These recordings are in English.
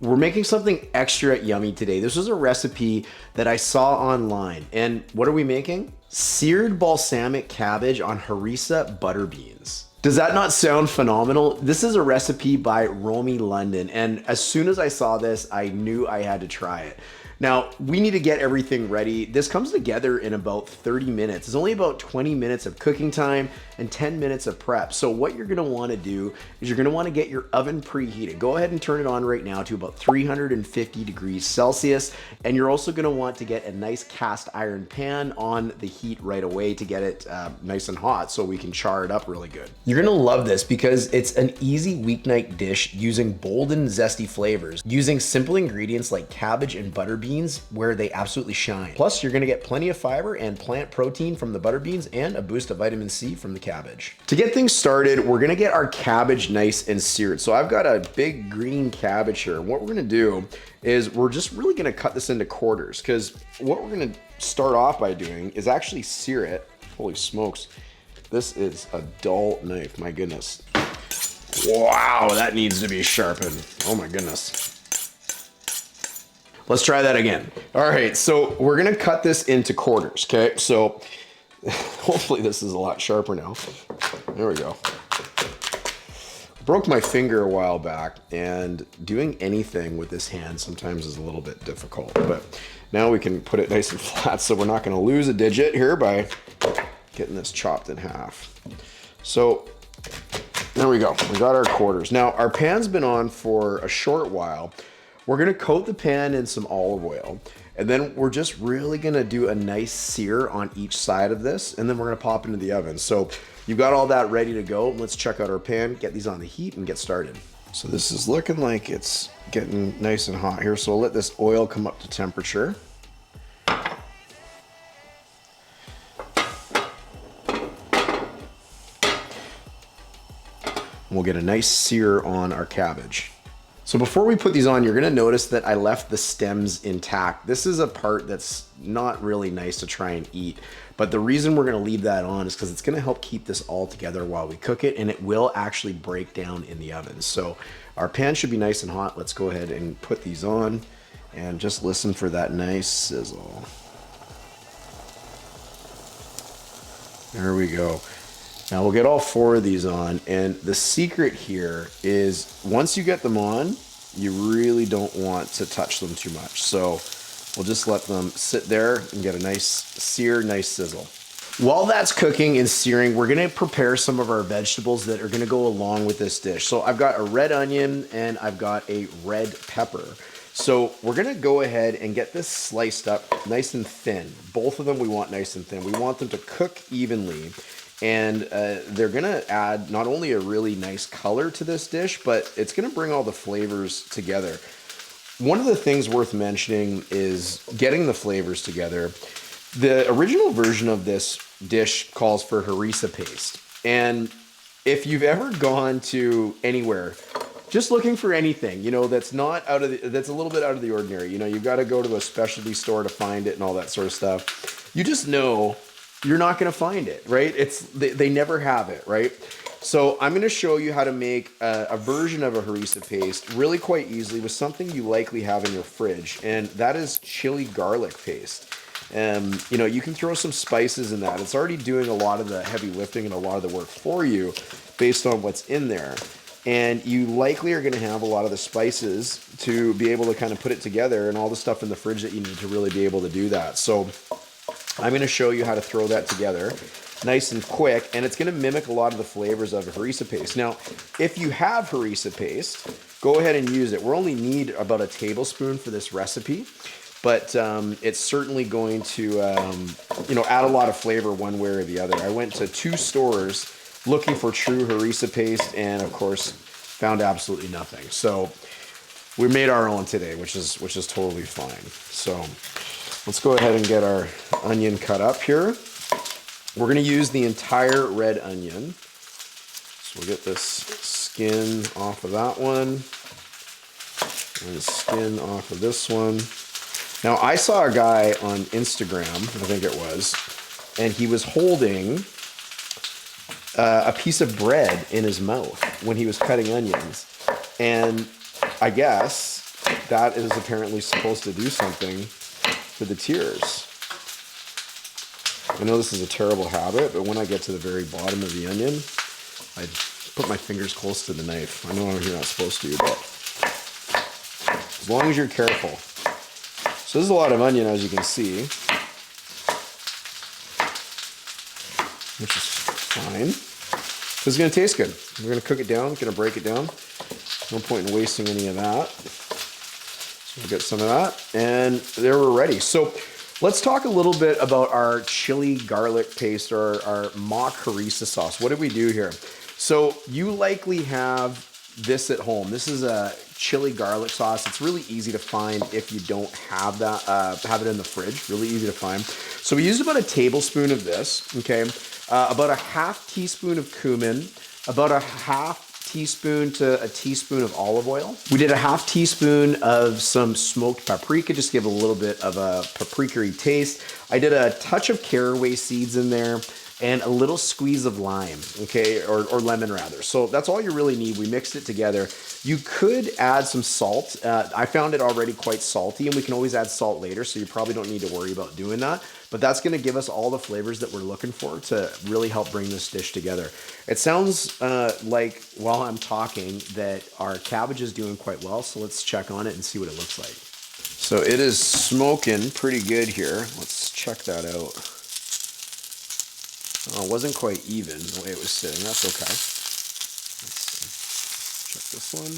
We're making something extra yummy today. This was a recipe that I saw online. And what are we making? Seared balsamic cabbage on harissa butter beans. Does that not sound phenomenal? This is a recipe by Romy London. And as soon as I saw this, I knew I had to try it. Now, we need to get everything ready. This comes together in about 30 minutes. It's only about 20 minutes of cooking time and 10 minutes of prep. So what you're gonna wanna do is you're gonna wanna get your oven preheated. Go ahead and turn it on right now to about 350 degrees Celsius. And you're also gonna want to get a nice cast iron pan on the heat right away to get it nice and hot so we can char it up really good. You're gonna love this because it's an easy weeknight dish using bold and zesty flavors, using simple ingredients like cabbage and butter beans where they absolutely shine. Plus, you're gonna get plenty of fiber and plant protein from the butter beans and a boost of vitamin C from the cabbage. To get things started, we're gonna get our cabbage nice and seared. So I've got a big green cabbage here. And what we're gonna do is we're just really gonna cut this into quarters because what we're gonna start off by doing is actually sear it. Holy smokes. This is a dull knife, my goodness. Wow, that needs to be sharpened. Oh my goodness. Let's try that again. All right, so we're gonna cut this into quarters, okay? So hopefully this is a lot sharper now. There we go. Broke my finger a while back, and doing anything with this hand sometimes is a little bit difficult, but now we can put it nice and flat so we're not gonna lose a digit here by getting this chopped in half. So there we go, we got our quarters. Now our pan's been on for a short while. We're gonna coat the pan in some olive oil, and then we're just really gonna do a nice sear on each side of this, and then we're gonna pop into the oven. So you've got all that ready to go. Let's check out our pan, get these on the heat, and get started. So this is looking like it's getting nice and hot here, so we'll let this oil come up to temperature. We'll get a nice sear on our cabbage. So before we put these on, you're gonna notice that I left the stems intact. This is a part that's not really nice to try and eat, but the reason we're gonna leave that on is because it's gonna help keep this all together while we cook it, and it will actually break down in the oven. So our pan should be nice and hot. Let's go ahead and put these on and just listen for that nice sizzle. There we go. Now we'll get all four of these on, and the secret here is once you get them on, you really don't want to touch them too much. So we'll just let them sit there and get a nice sear, nice sizzle. While that's cooking and searing, we're gonna prepare some of our vegetables that are gonna go along with this dish. So I've got a red onion and I've got a red pepper. So we're gonna go ahead and get this sliced up nice and thin. Both of them we want nice and thin. We want them to cook evenly. And they're gonna add not only a really nice color to this dish, but it's gonna bring all the flavors together. One of the things worth mentioning is getting the flavors together. The original version of this dish calls for harissa paste. And if you've ever gone to anywhere, just looking for anything, you know, that's not out of that's a little bit out of the ordinary. You know, you've got to go to a specialty store to find it and all that sort of stuff. You just know you're not gonna find it, right? They never have it, right? So I'm gonna show you how to make a version of a harissa paste really quite easily with something you likely have in your fridge, and that is chili garlic paste. You know, you can throw some spices in that. It's already doing a lot of the heavy lifting and a lot of the work for you based on what's in there. And you likely are gonna have a lot of the spices to be able to kind of put it together and all the stuff in the fridge that you need to really be able to do that. So I'm gonna show you how to throw that together nice and quick, and it's gonna mimic a lot of the flavors of a harissa paste. Now, if you have harissa paste, go ahead and use it. We only need about a tablespoon for this recipe, but it's certainly going to you know, add a lot of flavor one way or the other. I went to 2 stores looking for true harissa paste, and of course, found absolutely nothing. So we made our own today, which is totally fine. So let's go ahead and get our onion cut up here. We're gonna use the entire red onion. So we'll get this skin off of that one, and the skin off of this one. Now I saw a guy on Instagram, I think it was, and he was holding a piece of bread in his mouth when he was cutting onions. And I guess that is apparently supposed to do something for the tears. I know this is a terrible habit, but when I get to the very bottom of the onion, I put my fingers close to the knife. I know you're not supposed to, but as long as you're careful. So this is a lot of onion, as you can see, which is fine. This is going to taste good. We're going to cook it down, going to break it down. No point in wasting any of that. So we'll get some of that, and there we're ready. So let's talk a little bit about our chili garlic paste, or our mock harissa sauce. What did we do here? So you likely have this at home. This is a chili garlic sauce. It's really easy to find if you don't have that, have it in the fridge. Really easy to find. So we used about a tablespoon of this, okay? About a half teaspoon of cumin, about a half teaspoon to a teaspoon of olive oil. We did a half teaspoon of some smoked paprika, just give a little bit of a paprika-y taste. I did a touch of caraway seeds in there, and a little squeeze of lime, okay, or lemon rather. So that's all you really need. We mixed it together. You could add some salt. I found it already quite salty, and we can always add salt later, so you probably don't need to worry about doing that. But that's gonna give us all the flavors that we're looking for to really help bring this dish together. It sounds like, while I'm talking, that our cabbage is doing quite well, so let's check on it and see what it looks like. So it is smoking pretty good here. Let's check that out. Oh, it wasn't quite even the way it was sitting. That's okay. Let's check this one.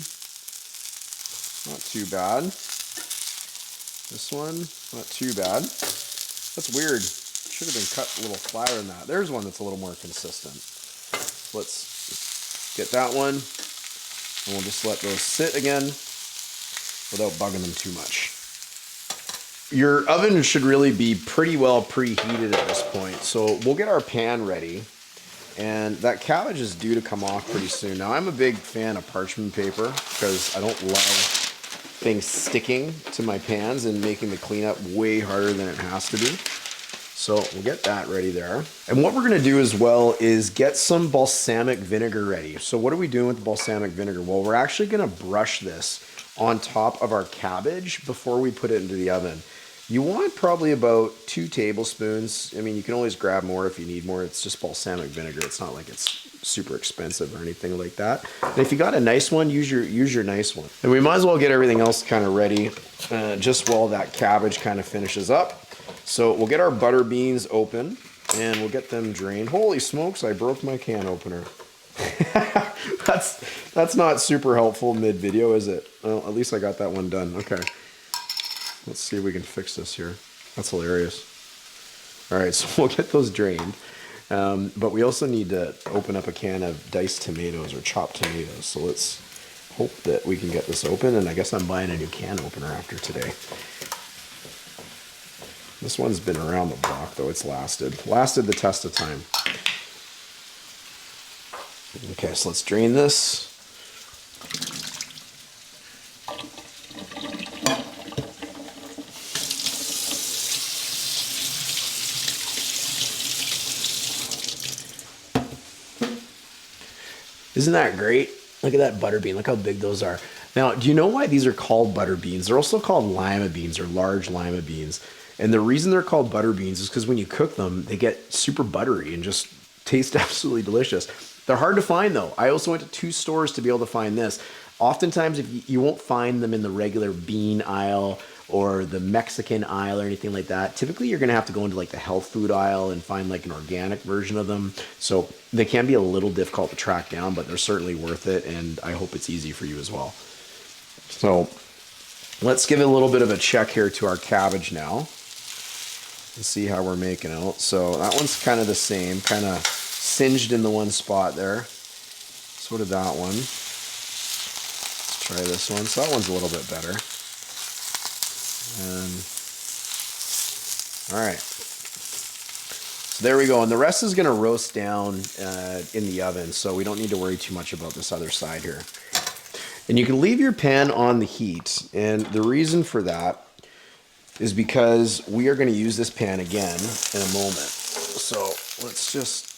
Not too bad. This one, not too bad. That's weird. Should have been cut a little flatter than that. There's one that's a little more consistent. Let's get that one. And we'll just let those sit again without bugging them too much. Your oven should really be pretty well preheated at this point. So we'll get our pan ready, and that cabbage is due to come off pretty soon. Now, I'm a big fan of parchment paper because I don't love things sticking to my pans and making the cleanup way harder than it has to be. So we'll get that ready there. And what we're gonna do as well is get some balsamic vinegar ready. So what are we doing with the balsamic vinegar? Well, we're actually gonna brush this on top of our cabbage before we put it into the oven. You want probably about 2 tablespoons. I mean, you can always grab more if you need more. It's just balsamic vinegar. It's not like it's super expensive or anything like that. And if you got a nice one, use your nice one. And we might as well get everything else kind of ready just while that cabbage kind of finishes up. So we'll get our butter beans open and we'll get them drained. Holy smokes, I broke my can opener. That's not super helpful mid-video, is it? Well, at least I got that one done. Okay. Let's see if we can fix this here. That's hilarious. All right, so we'll get those drained. But we also need to open up a can of diced tomatoes or chopped tomatoes. So let's hope that we can get this open. And I guess I'm buying a new can opener after today. This one's been around the block, though. It's lasted the test of time. Okay, so let's drain this. Isn't that great? Look at that butter bean. Look how big those are. Now, do you know why these are called butter beans? They're also called lima beans or large lima beans. And the reason they're called butter beans is because when you cook them, they get super buttery and just taste absolutely delicious. They're hard to find, though. I also went to 2 stores to be able to find this. Oftentimes, if you won't find them in the regular bean aisle or the Mexican aisle or anything like that. Typically, you're going to have to go into like the health food aisle and find like an organic version of them. So they can be a little difficult to track down, but they're certainly worth it. And I hope it's easy for you as well. So let's give it a little bit of a check here to our cabbage now and see how we're making out. So that one's kind of the same, kind of singed in the one spot there. So did that one. Let's try this one. So that one's a little bit better. All right. So there we go. And the rest is going to roast down in the oven. So we don't need to worry too much about this other side here. And you can leave your pan on the heat. And the reason for that is because we are going to use this pan again in a moment. So let's just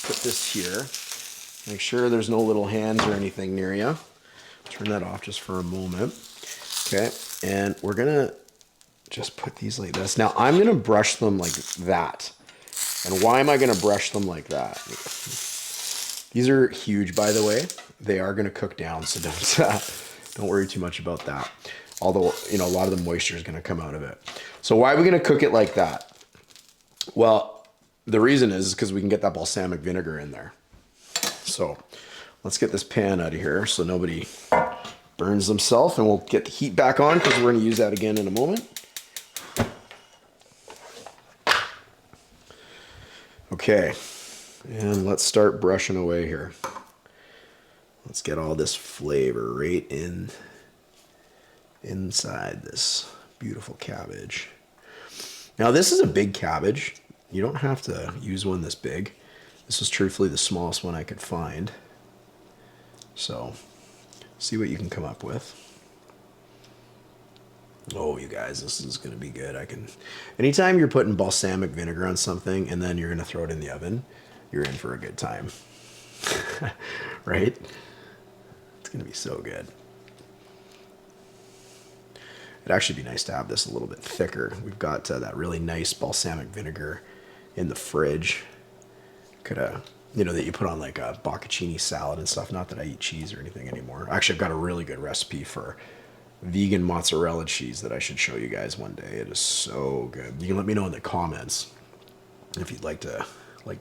put this here. Make sure there's no little hands or anything near you. Turn that off just for a moment. Okay, and we're gonna just put these like this. Now I'm gonna brush them like that. And why am I gonna brush them like that? These are huge, by the way. They are gonna cook down, so don't worry too much about that. Although, you know, a lot of the moisture is gonna come out of it. So why are we gonna cook it like that? Well, the reason is because we can get that balsamic vinegar in there. So let's get this pan out of here so nobody burns themselves, and we'll get the heat back on because we're gonna use that again in a moment. Okay, and let's start brushing away here. Let's get all this flavor right inside this beautiful cabbage. Now this is a big cabbage. You don't have to use one this big. This is truthfully the smallest one I could find. So, see what you can come up with. Oh, you guys, this is gonna be good. Anytime you're putting balsamic vinegar on something and then you're gonna throw it in the oven, you're in for a good time. Right? It's gonna be so good. It'd actually be nice to have this a little bit thicker. We've got that really nice balsamic vinegar in the fridge. Coulda, you know, that you put on like a bocconcini salad and stuff. Not that I eat cheese or anything anymore. Actually, I've got a really good recipe for vegan mozzarella cheese that I should show you guys one day. It is so good. You can let me know in the comments if you'd like to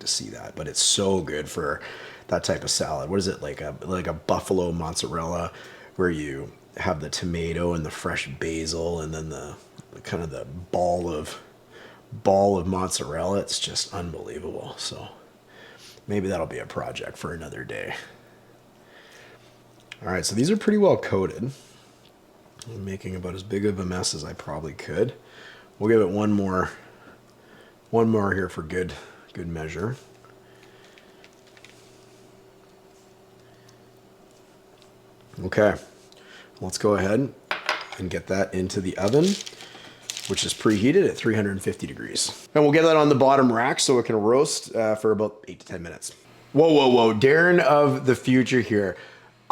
see that. But it's so good for that type of salad. What is it, like a buffalo mozzarella, where you have the tomato and the fresh basil and then the kind of the ball of mozzarella. It's just unbelievable. So maybe that'll be a project for another day. All right, so these are pretty well coated. I'm making about as big of a mess as I probably could. We'll give it one more here for good measure. Okay, let's go ahead and get that into the oven, which is preheated at 350 degrees. And we'll get that on the bottom rack so it can roast for about 8 to 10 minutes. Whoa, Darren of the future here.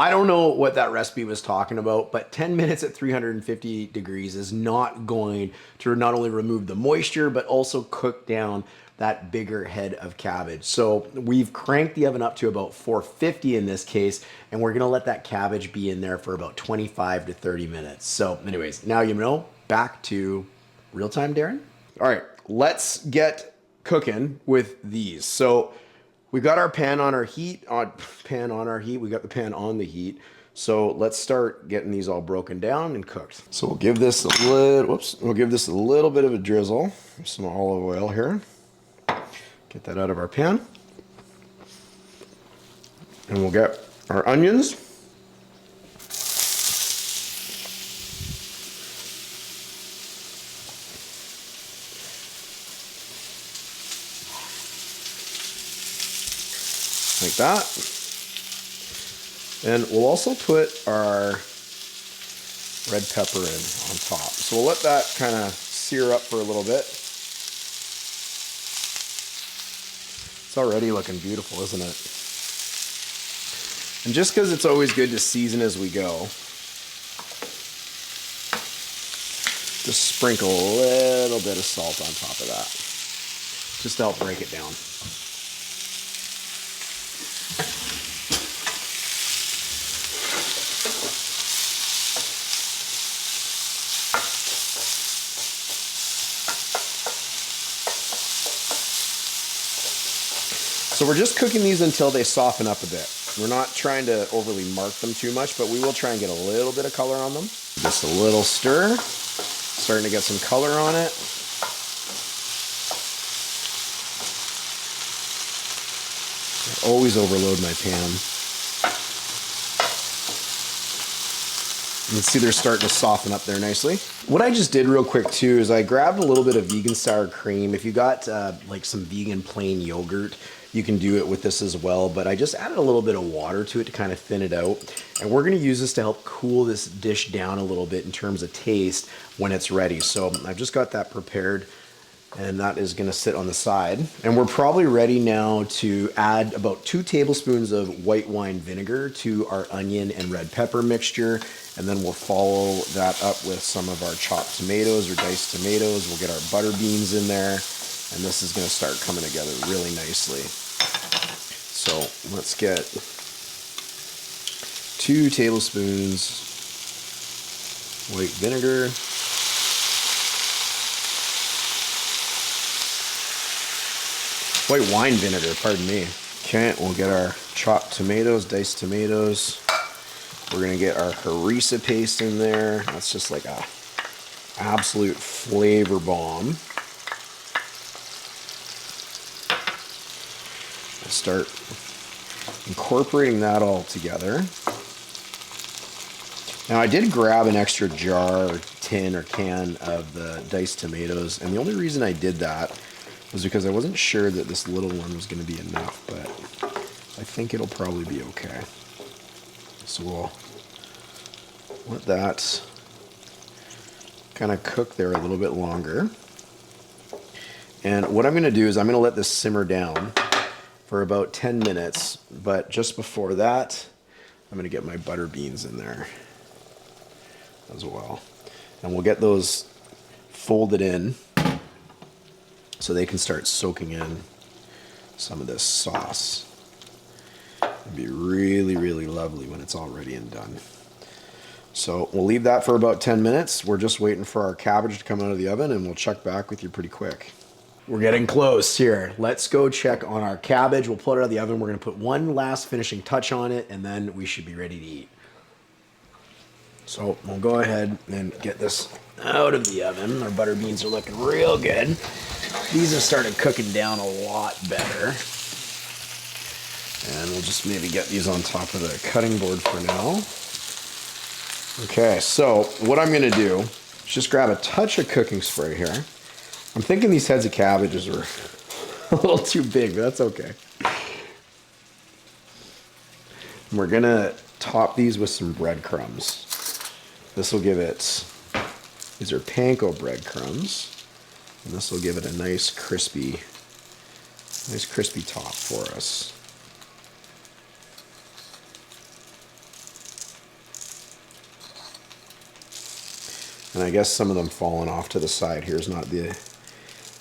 I don't know what that recipe was talking about, but 10 minutes at 350 degrees is not going to not only remove the moisture, but also cook down that bigger head of cabbage. So we've cranked the oven up to about 450 in this case, and we're gonna let that cabbage be in there for about 25 to 30 minutes. So anyways, now you know, back to real time, Darren. All right, let's get cooking with these. So we've got our pan on our heat, we got the pan on the heat. So let's start getting these all broken down and cooked. So we'll give this a little bit of a drizzle, some olive oil here. Get that out of our pan. And we'll get our onions. Like that. And we'll also put our red pepper in on top. So we'll let that kind of sear up for a little bit. It's already looking beautiful, isn't it? And just because it's always good to season as we go, just sprinkle a little bit of salt on top of that, just to help break it down. So we're just cooking these until they soften up a bit. We're not trying to overly mark them too much, but we will try and get a little bit of color on them. Just a little stir. Starting to get some color on it. I always overload my pan. You can see they're starting to soften up there nicely. What I just did real quick too is I grabbed a little bit of vegan sour cream. If you got like some vegan plain yogurt, you can do it with this as well, but I just added a little bit of water to it to kind of thin it out. And we're gonna use this to help cool this dish down a little bit in terms of taste when it's ready. So I've just got that prepared, and that is gonna sit on the side. And we're probably ready now to add about 2 tablespoons of white wine vinegar to our onion and red pepper mixture. And then we'll follow that up with some of our chopped tomatoes or diced tomatoes. We'll get our butter beans in there, and this is going to start coming together really nicely. So let's get 2 tablespoons white vinegar. White wine vinegar, pardon me. Okay, we'll get our chopped tomatoes, diced tomatoes. We're gonna get our harissa paste in there. That's just like a absolute flavor bomb. We'll start incorporating that all together. Now I did grab an extra jar or tin or can of the diced tomatoes, and the only reason I did that was because I wasn't sure that this little one was going to be enough, but I think it'll probably be okay. So we'll let that kind of cook there a little bit longer. And what I'm going to do is I'm going to let this simmer down for about 10 minutes, but just before that, I'm going to get my butter beans in there as well. And we'll get those folded in so they can start soaking in some of this sauce. It'd be really, really lovely when it's all ready and done. So we'll leave that for about 10 minutes. We're just waiting for our cabbage to come out of the oven, and we'll check back with you pretty quick. We're getting close here. Let's go check on our cabbage. We'll pull it out of the oven. We're gonna put one last finishing touch on it, and then we should be ready to eat. So we'll go ahead and get this out of the oven. Our butter beans are looking real good. These have started cooking down a lot better. And we'll just maybe get these on top of the cutting board for now. Okay, so what I'm gonna do is just grab a touch of cooking spray here. I'm thinking these heads of cabbages are a little too big, but that's okay. And we're gonna top these with some breadcrumbs. This will give it, these are panko breadcrumbs. And this will give it a nice crispy top for us. And I guess some of them falling off to the side here is not the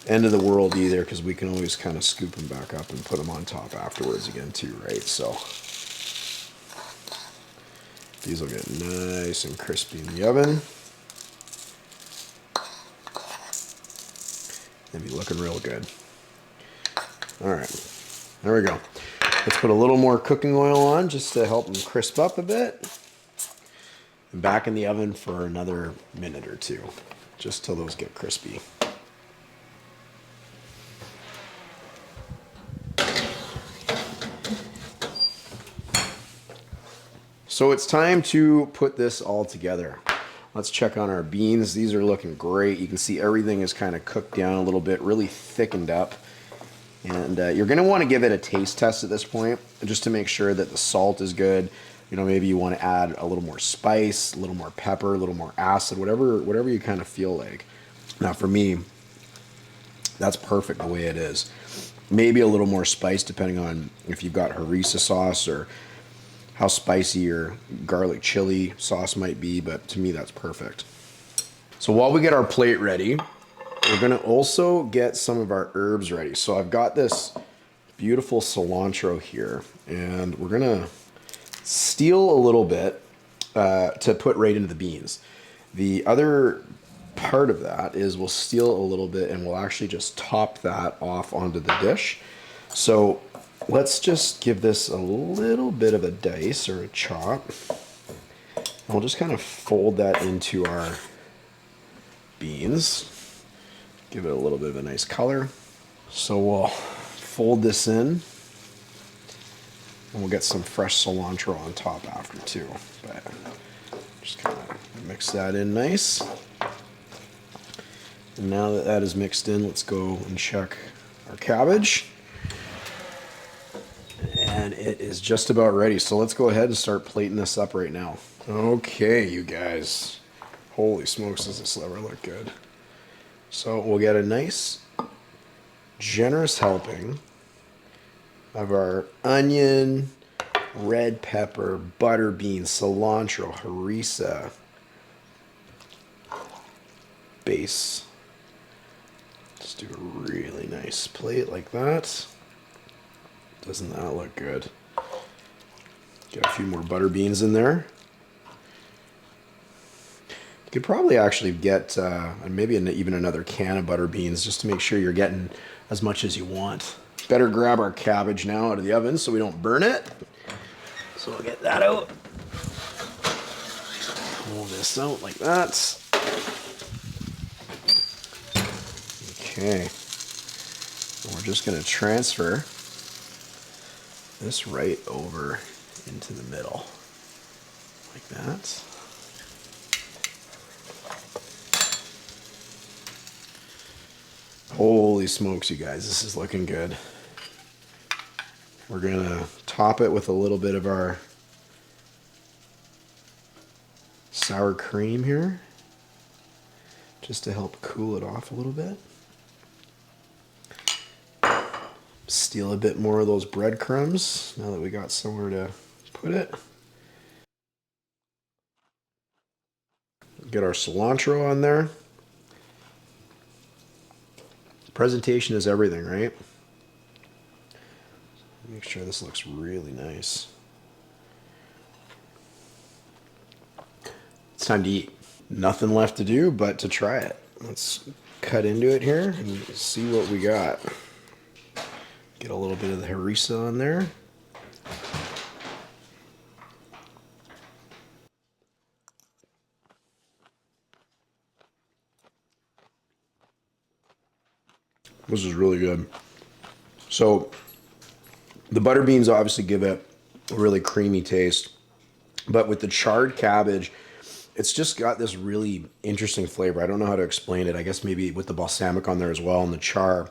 end of the world either, because we can always kind of scoop them back up and put them on top afterwards again too, right? So these will get nice and crispy in the oven. And be looking real good. All right, there we go. Let's put a little more cooking oil on just to help them crisp up a bit. And back in the oven for another minute or two, just till those get crispy. So it's time to put this all together. Let's check on our beans. These are looking great. You can see everything is kind of cooked down a little bit, really thickened up. And you're gonna wanna give it a taste test at this point, just to make sure that the salt is good. You know, maybe you wanna add a little more spice, a little more pepper, a little more acid, whatever you kind of feel like. Now for me, that's perfect the way it is. Maybe a little more spice depending on if you've got harissa sauce or how spicy your garlic chili sauce might be, but to me that's perfect. So while we get our plate ready, we're gonna also get some of our herbs ready. So I've got this beautiful cilantro here, and we're gonna steal a little bit to put right into the beans. The other part of that is we'll steal a little bit and we'll actually just top that off onto the dish. So let's just give this a little bit of a dice or a chop. And we'll just kind of fold that into our beans. Give it a little bit of a nice color. So we'll fold this in and we'll get some fresh cilantro on top after too. But just kind of mix that in nice. And now that that is mixed in, let's go and check our cabbage. And it is just about ready. So let's go ahead and start plating this up right now. Okay, you guys. Holy smokes, does this ever look good. So we'll get a nice, generous helping of our onion, red pepper, butter beans, cilantro, harissa base. Just do a really nice plate like that. Doesn't that look good? Get a few more butter beans in there. You could probably actually get maybe even another can of butter beans just to make sure you're getting as much as you want. Better grab our cabbage now out of the oven so we don't burn it. So I'll get that out. Pull this out like that. Okay. And we're just going to transfer this right over into the middle like that. Holy smokes, you guys, this is looking good. We're gonna top it with a little bit of our sour cream here, just to help cool it off a little bit. Steal a bit more of those breadcrumbs now that we got somewhere to put it. Get our cilantro on there. Presentation is everything, right? Make sure this looks really nice. It's time to eat. Nothing left to do but to try it. Let's cut into it here and see what we got. Get a little bit of the harissa on there. This is really good. So the butter beans obviously give it a really creamy taste, but with the charred cabbage, it's just got this really interesting flavor. I don't know how to explain it. I guess maybe with the balsamic on there as well and the char.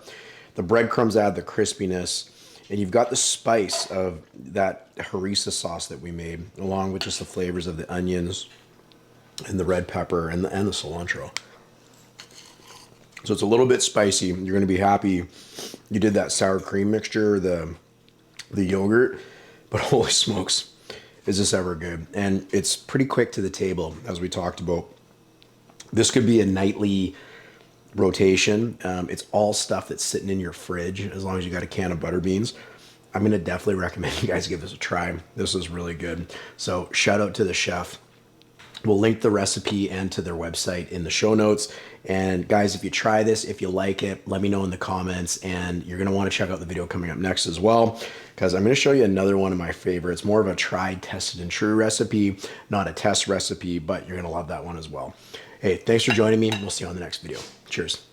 The breadcrumbs add the crispiness, and you've got the spice of that harissa sauce that we made, along with just the flavors of the onions and the red pepper and the cilantro. So it's a little bit spicy. You're going to be happy you did that sour cream mixture, the yogurt, but holy smokes, is this ever good? And it's pretty quick to the table, as we talked about. This could be a nightly rotation. It's all stuff that's sitting in your fridge as long as you got a can of butter beans. I'm going to definitely recommend you guys give this a try. This is really good. So shout out to the chef. We'll link the recipe and to their website in the show notes. And guys, if you try this, if you like it, let me know in the comments. And you're going to want to check out the video coming up next as well, because I'm going to show you another one of my favorites. More of a tried, tested, and true recipe, not a test recipe, but you're going to love that one as well. Hey, thanks for joining me. We'll see you on the next video. Cheers.